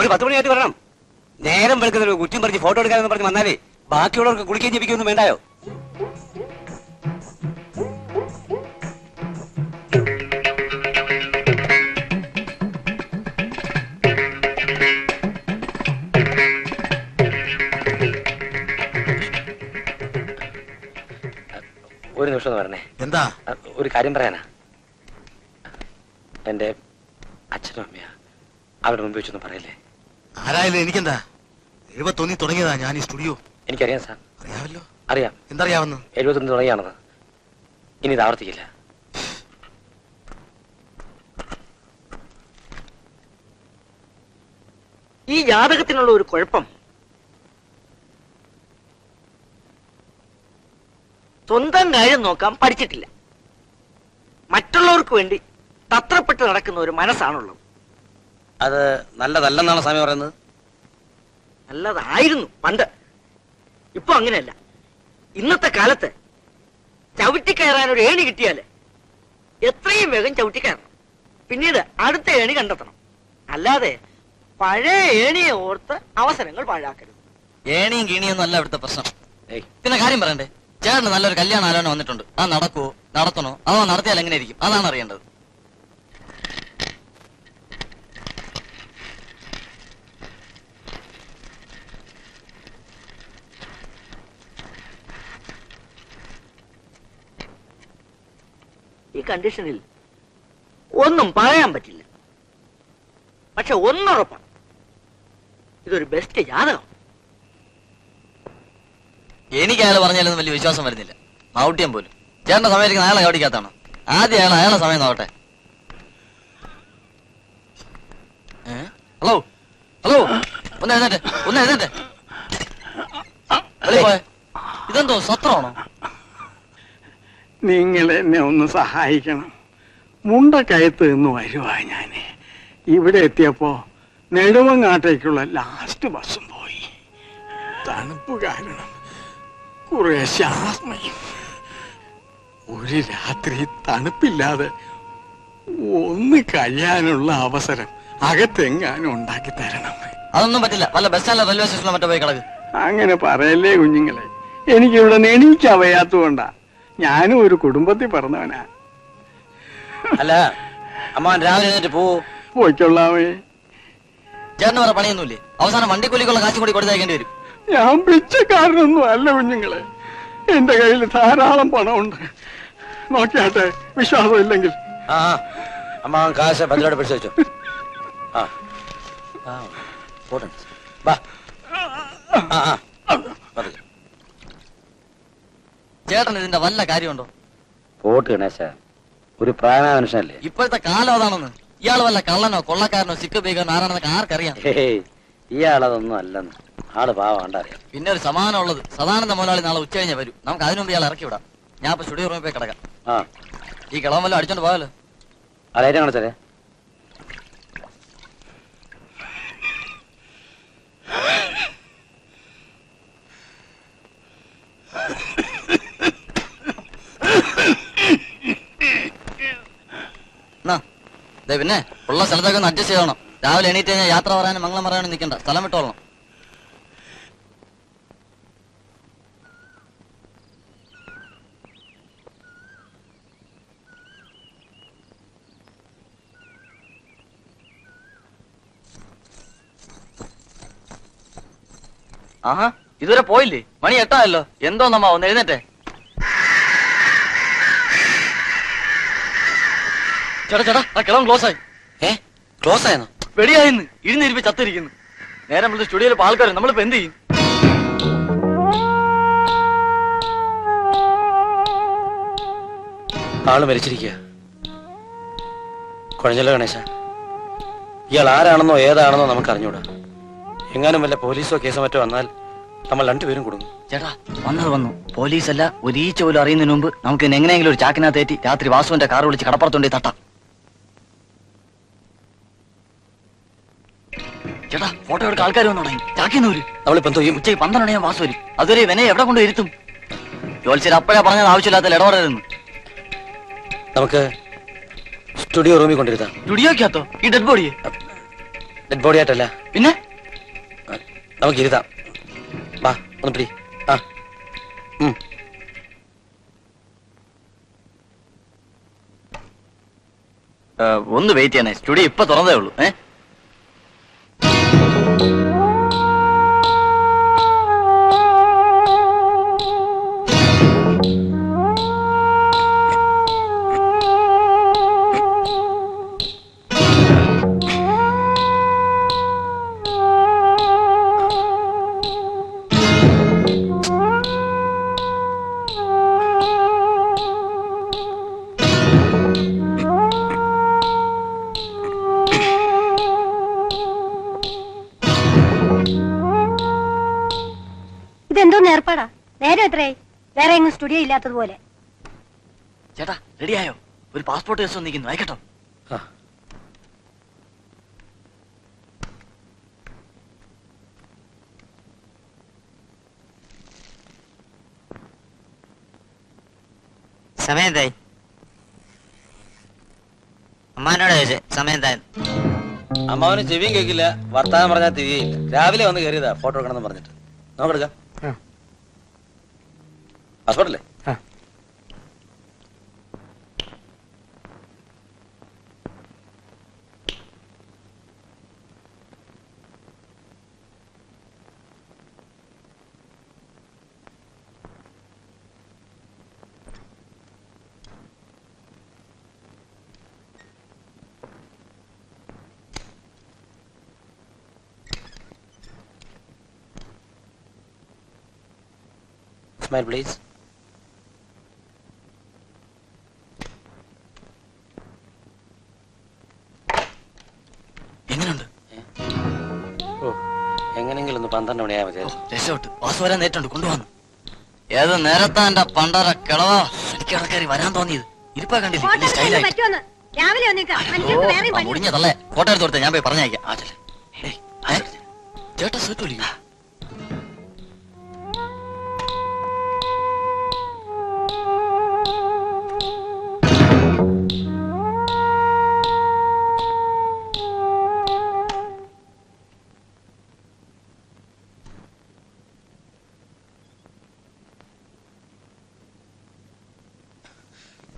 ഒരു 10 മണിയായിട്ട് വരണം. നേരം വെളുക്കുന്ന കുറ്റം പറഞ്ഞ് ഫോട്ടോ എടുക്കാനെന്ന് പറഞ്ഞ് വന്നാലേ ബാക്കിയുള്ളവർക്ക് കുളിക്കുകയും ജപിക്കൊന്നും വേണ്ടായോ? ഒരു നിമിഷം വരണേ. എന്താ? ഒരു കാര്യം പറയാനാ. എന്റെ അച്ഛനും അമ്മയാ, അവരുടെ മുമ്പ് വെച്ചൊന്നും പറയല്ലേ. ആരായാലും എനിക്കെന്താ, 71 തുടങ്ങിയതാ ഞാൻ ഈ സ്റ്റുഡിയോ. എനിക്കറിയാം സാർ. അറിയാമല്ലോ. അറിയാം. എന്തറിയാവുന്നു? 71 തുടങ്ങിയാണെന്ന്. ഇനി ഇത് ആവർത്തിക്കില്ല. ഈ ജാതകത്തിനുള്ള ഒരു കുഴപ്പം, സ്വന്തം കാര്യം നോക്കാൻ പഠിച്ചിട്ടില്ല. മറ്റുള്ളവർക്ക് വേണ്ടി തത്രപ്പെട്ട് നടക്കുന്ന ഒരു മനസ്സാണുള്ളത്. അത് നല്ലതല്ലെന്നാണ് സ്വാമി പറയുന്നത്. നല്ലതായിരുന്നു പണ്ട്, ഇപ്പൊ അങ്ങനെയല്ല. ഇന്നത്തെ കാലത്ത് ചവിട്ടിക്കയറാൻ ഒരു ഏണി കിട്ടിയാല് എത്രയും വേഗം ചവിട്ടിക്കയറണം. പിന്നീട് അടുത്ത ഏണി കണ്ടെത്തണം. അല്ലാതെ പഴയ ഏണിയെ ഓർത്ത് അവസരങ്ങൾ പാഴാക്കരുത്. ഏണിയും കീണിയൊന്നും അല്ല ഇവിടുത്തെ പ്രശ്നം. പിന്നെ കാര്യം പറയണ്ടേ, ചേട്ടന് നല്ലൊരു കല്യാണ ആലോചന വന്നിട്ടുണ്ട്. അത് നടക്കുവോ, നടത്തണോ, അതോ നടത്തിയാൽ എങ്ങനെ ഇരിക്കും, അതാണ് അറിയേണ്ടത്. ഈ കണ്ടീഷനിൽ ഒന്നും പറയാൻ പറ്റില്ല. പക്ഷെ ഒന്നുറപ്പാണ്, ഇതൊരു ബെസ്റ്റ് ജാതകം. എനിക്ക് അയാൾ പറഞ്ഞാലൊന്നും വലിയ വിശ്വാസം വരുന്നില്ല. മൗട്യം പോലും ചേട്ടന്റെ സമയത്തേക്ക് അയാളെ കവടിക്കാത്താണ്. ആദ്യം അയാളെ സമയം നോക്കട്ടെ. ഹലോ ഹലോ, ഒന്ന് എഴുന്നേറ്റെ, ഒന്ന് എഴുന്നേറ്റെ. ഇതെന്തോ സത്രമാണോ? നിങ്ങൾ എന്നെ ഒന്ന് സഹായിക്കണം. മുണ്ടക്കയത്ത് നിന്ന് വരുവാ ഞാന്. ഇവിടെ എത്തിയപ്പോ നെടുമങ്ങാട്ടേക്കുള്ള ലാസ്റ്റ് ബസ്സും പോയി. തണുപ്പ് കാരണം കുറെ ശ്വാസമയും. ഒരു രാത്രി തണുപ്പില്ലാതെ ഒന്ന് കഴിയാനുള്ള അവസരം അകത്തെങ്ങാനും ഉണ്ടാക്കി തരണം. അതൊന്നും പറ്റില്ല. വല്ല ബസ് സ്റ്റാൻഡിലോ റെയിൽവേ സ്റ്റേഷനിലോ മറ്റോ പോയി കിടക്ക്. അങ്ങനെ പറയല്ലേ കുഞ്ഞുങ്ങളെ, എനിക്കിവിടെ എണീക്കാൻ വയ്യാത്തതുകൊണ്ടാ. ഞാനും ഒരു കുടുംബത്തിൽ പറഞ്ഞവനാ. അല്ല അമ്മ രാവിലെ എഴുന്നേറ്റ് പോയിക്കൊള്ളാമേ. ചേട്ടന് വേറെ പണിയൊന്നുമില്ലേ? അവസാനം വണ്ടിക്കൂലിക്കുള്ള കാശ് കൂടി കൊടുത്തേക്കേണ്ടി വരും. ഞാൻ പിച്ചക്കാരനൊന്നും അല്ല കുഞ്ഞുങ്ങളെ. എന്റെ കയ്യിൽ ധാരാളം പണമുണ്ട്. നോക്കിയാട്ടെ, വിശ്വാസം ഇല്ലെങ്കിൽ. അമ്മ കാശ് ഭദ്രയോടെ പിടിച്ചു വെച്ചോ. ചേട്ടൻ ഇതിന്റെ വല്ല കാര്യമുണ്ടോ? പോട്ട് ഗണേശ, ഒരു പ്രായമായ മനുഷ്യനല്ലേ. ഇപ്പോഴത്തെ കാലം അതാണെന്ന്. ഇയാൾ വല്ല കള്ളനോ കൊള്ളക്കാരനോ സിക്ക് ബീഗനോ ആരാണെന്നൊക്കെ ആർക്കറിയാം. ഇയാളതൊന്നും അല്ലെന്ന്. ആള് പാവാണ്ടറിയാം. പിന്നെ ഒരു സമാധാനം ഉള്ളത്, സദാനന്ദ മുതലാളി നാളെ ഉച്ച കഴിഞ്ഞ വരും. നമുക്ക് അതിനുമുമ്പ് ഇയാൾ ഇറക്കി വിടാം. ഞാൻ ഇപ്പൊ സ്റ്റുഡിയോ റൂമിൽ പോയി കിടക്കാം. ഈ കിളവൻ വല്ലതും അടിച്ചോണ്ട് പോയാലോ? അലൈറ്റ് കാണിച്ചാലേ. പിന്നെ ഉള്ള സ്ഥലത്തൊക്കെ ഒന്ന് അഡ്ജസ്റ്റ് ചെയ്യണം. രാവിലെ എണീറ്റ് കഴിഞ്ഞാൽ യാത്ര പറയാനും മംഗളം പറയാനും നിൽക്കണ്ട, സ്ഥലം വിട്ടോളണം. ആഹാ, ഇതുവരെ പോയില്ലേ? മണി 8 എന്തോ നമ്മ ഒന്ന് എഴുന്നേറ്റെ. ചേട്ടാ ചേട്ടാ, ആ കിളവൻ ക്ലോസ് ആയി. ക്ലോസ് ആയെന്നോ? വെടിയായിന്ന് ഇരുന്നിരിപ്പ് ചത്തിരിക്കുന്നു. നേരെ നമ്മൾ സ്റ്റുഡിയോയിൽ ആൾക്കാർ, നമ്മളിപ്പോ എന്ത് ചെയ്യും? ആള് മരിച്ചിരിക്കുക. കുഴഞ്ഞല്ലോ ഗണേശ. ഇയാൾ ആരാണെന്നോ ഏതാണെന്നോ നമുക്ക് അറിഞ്ഞൂടാ. എങ്ങാനും വല്ല പോലീസോ കേസോ മറ്റോ വന്നാൽ നമ്മൾ രണ്ടുപേരും കൊടുക്കും. ചേട്ടാ വന്നത് വന്നു. പോലീസല്ല, ഒരു ഈച്ച പോലും അറിയുന്നതിന് മുമ്പ് നമുക്ക് എങ്ങനെയെങ്കിലും ഒരു ചാക്കിനകത്തേറ്റി രാത്രി വാസുവിന്റെ കാർ വിളിച്ച് കടപ്പുറത്തുണ്ടേ തട്ടാം. ചേട്ടാ ഫോട്ടോ എടുക്കാൻ ആൾക്കാർ വന്നു തുടങ്ങി. ചാക്കിന്നൂര് നമ്മളിപ്പോ ഉച്ചയ്ക്ക് 12 മണിയാകും വാസു വരും. അതുവരെ ഇവനെ എവിടെ കൊണ്ട് ഇരുത്തും? ജോത്സ്യർ അപ്പോഴാ പറഞ്ഞത് ആവശ്യമില്ലാത്ത ഇടപെടരുന്ന്. നമുക്ക് സ്റ്റുഡിയോ റൂമിൽ കൊണ്ടിരുത്താം. സ്റ്റുഡിയോക്കകത്തോ? ഈ ഡെഡ് ബോഡിയെ ഡെഡ് ബോഡി ആയിട്ടല്ല. പിന്നെ നമുക്ക് ഇരുതാം. വാ ഒന്ന് പിടി. ആ ഒന്ന് വെയിറ്റ് ചെയ്യണേ, സ്റ്റുഡിയോ ഇപ്പൊ തുറന്നേ ഉള്ളൂ. ഇതെന്തോന്ന് ഏർപ്പാടാ? നേരെ എത്രയായി? വേറെ എങ്ങും സ്റ്റുഡിയോ ഇല്ലാത്തതുപോലെ. ചേട്ടാ റെഡിയായോ? ഒരു പാസ്പോർട്ട് കേസ് വന്നിരിക്കുന്നു, അയക്കട്ടോ? സമയം എന്തായി? അമ്മാനോട് ചോദിച്ചേ സമയം എന്തായി? അമ്മാവന് ചെവിയും കേൾക്കില്ല, വർത്താനം പറഞ്ഞാൽ തിരികെയില്ല. രാവിലെ വന്ന് കയറിയതാ ഫോട്ടോ എടുക്കണമെന്ന് പറഞ്ഞിട്ട്. നോക്കെടുക്കാം. പാസ്പോർട്ടല്ലേ? Smile, please. എങ്ങനെയുണ്ട്? എങ്ങനെങ്കിലും ഒന്ന് 12 മണിയായ മതി. രക്ഷോട്ട് വാസു വരാൻ നേരിട്ടുണ്ട്, കൊണ്ടുവന്നു. ഏത് നേരത്താ എന്റെ പണ്ടര കിളവാ എനിക്ക് ഇടക്കറി വരാൻ തോന്നിയത്. ഇരിപ്പാ കണ്ടില്ലേ സ്റ്റൈലായി. പറ്റുമെന്ന് രാവിലെ വന്നേക്കാം. മുടിഞ്ഞതല്ലേ? ഫോട്ടോ എടുത്ത് കൊടുത്തേ, ഞാൻ പോയി പറഞ്ഞയക്കാം. ചേട്ടാ സീറ്റ് വിളിക്കും.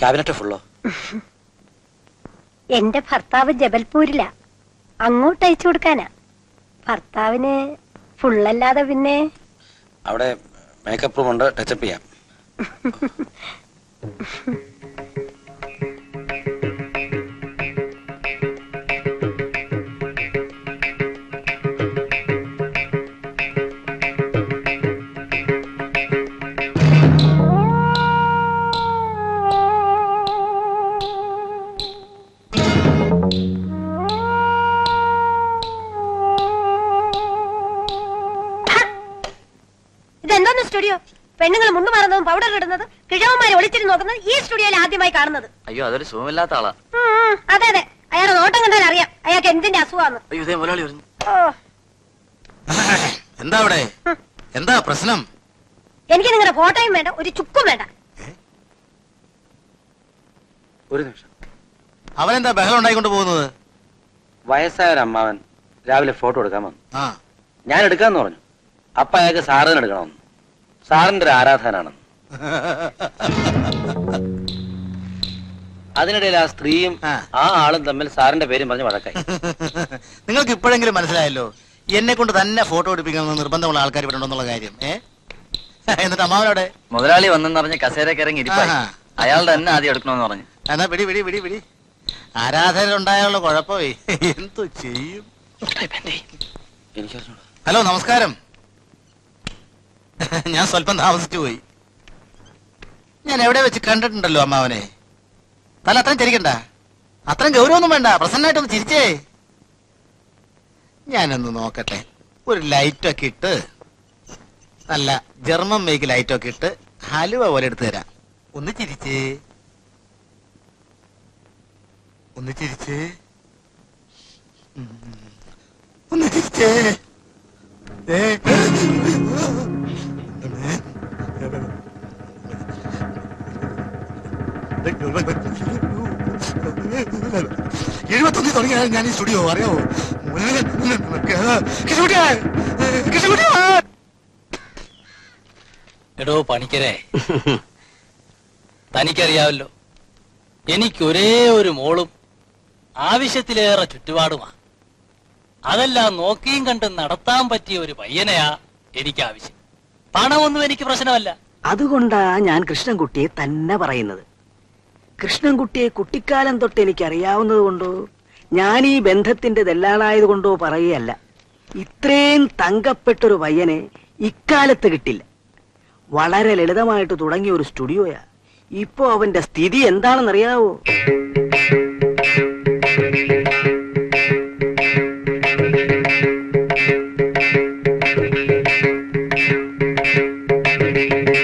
ക്യാബിനറ്റ് ഫുള്ളോ? എന്റെ ഭർത്താവ് ജബൽപൂരിലാ, അങ്ങോട്ട് അയച്ചു കൊടുക്കാനാ. ഭർത്താവിന് ഫുള്ളല്ലാതെ പിന്നെ അവിടെ മേക്കപ്പ് റൂം ഉണ്ട്, ടച്ചപ്പ് ചെയ്യാം. ഇതെന്തോന്ന് സ്റ്റുഡിയോ? പെണ്ണുങ്ങൾ മുണ്ടു മാറുന്നതും പൗഡർ ഇടുന്നത്, കിഴവന്മാരെ ഒളിച്ചിട്ട് നോക്കുന്നത് ഈ സ്റ്റുഡിയോയിൽ ആദ്യമായി കാണുന്നത്. അയ്യോ അതൊരു സുഖമില്ലാത്ത ആളാ. അതെ അതെ, അയാളുടെ നോട്ടം കണ്ടാൽ അറിയാം അയാൾക്ക് എന്തിന്റെ അസുഖമാണ്. അയ്യോ ഇതേ മുതലാളി വരുന്നു. എന്താ അവിടെ? എന്താ പ്രശ്നം? എനിക്ക് നിങ്ങളുടെ ഫോട്ടോയും വേണ്ട, ഒരു ചുക്കും വേണ്ട. ഒരു നിമിഷം. അവനെന്താ ബഹളം ഉണ്ടായിക്കൊണ്ട് പോകുന്നത്? വയസ്സായ ഒരു അമ്മാവൻ രാവിലെ ഫോട്ടോ എടുക്കാൻ വന്നു. ആ ഞാൻ എടുക്കാന്ന് പറഞ്ഞു. അപ്പൊ അയാൾക്ക് സാറിന് എടുക്കണമെന്ന്. സാറിന്റെ ഒരു ആരാധനാണെന്ന്. അതിനിടയിൽ ആ സ്ത്രീയും ആ ആളും തമ്മിൽ സാറിന്റെ പേരും പറഞ്ഞ് വഴക്കായി. നിങ്ങൾക്ക് ഇപ്പോഴെങ്കിലും മനസ്സിലായല്ലോ എന്നെ കൊണ്ട് തന്നെ ഫോട്ടോ എടുപ്പിക്കണമെന്ന് നിർബന്ധമുള്ള ആൾക്കാർ ഇവിടെ ഉണ്ടെന്നുള്ള കാര്യം. എന്നിട്ട് അമ്മാവനോടെ മുതലാളി വന്നെന്ന് പറഞ്ഞ് കസേരക്ക് ഇറങ്ങി ഇരിപ്പായി. അയാളുടെ തന്നെ ആദ്യം എടുക്കണമെന്ന് പറഞ്ഞു. എന്നാ പിടി പിടി പിടി പിടി. ആരാധകരുണ്ടായുള്ള കുഴപ്പമേ എന്തു ചെയ്യും? എനിക്കറിഞ്ഞൂടാ. ഹലോ നമസ്കാരം. ഞാൻ സ്വല്പം താമസിച്ചു പോയി. ഞാൻ എവിടെ വെച്ച് കണ്ടിട്ടുണ്ടല്ലോ അമ്മാവനെ. തല അത്രയും ചിരിക്കണ്ട, അത്രയും ഗൗരവൊന്നും വേണ്ട, പ്രസന്നായിട്ടൊന്ന് ചിരിച്ചേ. ഞാനൊന്ന് നോക്കട്ടെ. ഒരു ലൈറ്റൊക്കെ ഇട്ട്, നല്ല ജർമ്മൻ മേക്ക് ലൈറ്റൊക്കെ ഇട്ട് ഹലുവ പോലെ എടുത്തു തരാം. ഒന്ന് ചിരിച്ചേ, ഒന്ന് ചിരിച്ചേ, ഒന്ന് ചിരിച്ചേ. 71 തുടങ്ങിയാണ് ഞാൻ ഈ സ്റ്റുഡിയോ അറിയാമോ? എടോ പണിക്കരെ, തനിക്കറിയാവല്ലോ എനിക്കൊരേ ഒരു മോളും ആവശ്യത്തിലേറെ ചുറ്റുപാടുമാ. അതെല്ലാം നോക്കിയും കണ്ടും നടത്താൻ പറ്റിയ ഒരു പയ്യനെയാ എനിക്ക് ആവശ്യം. പണമൊന്നും എനിക്ക് പ്രശ്നമല്ല. അതുകൊണ്ടാ ഞാൻ കൃഷ്ണൻകുട്ടിയെ തന്നെ പറയുന്നത്. കൃഷ്ണൻകുട്ടിയെ കുട്ടിക്കാലം തൊട്ട് എനിക്ക് അറിയാവുന്നത് കൊണ്ടോ ഞാൻ ഈ ബന്ധത്തിന്റെ ദല്ലാളായത് കൊണ്ടോ പറയുകയല്ല. ഇത്രയും തങ്കപ്പെട്ടൊരു പയ്യനെ ഇക്കാലത്ത് കിട്ടില്ല. വളരെ ലളിതമായിട്ട് തുടങ്ങിയ ഒരു സ്റ്റുഡിയോയാ. ഇപ്പോ അവന്റെ സ്ഥിതി എന്താണെന്നറിയാവോ?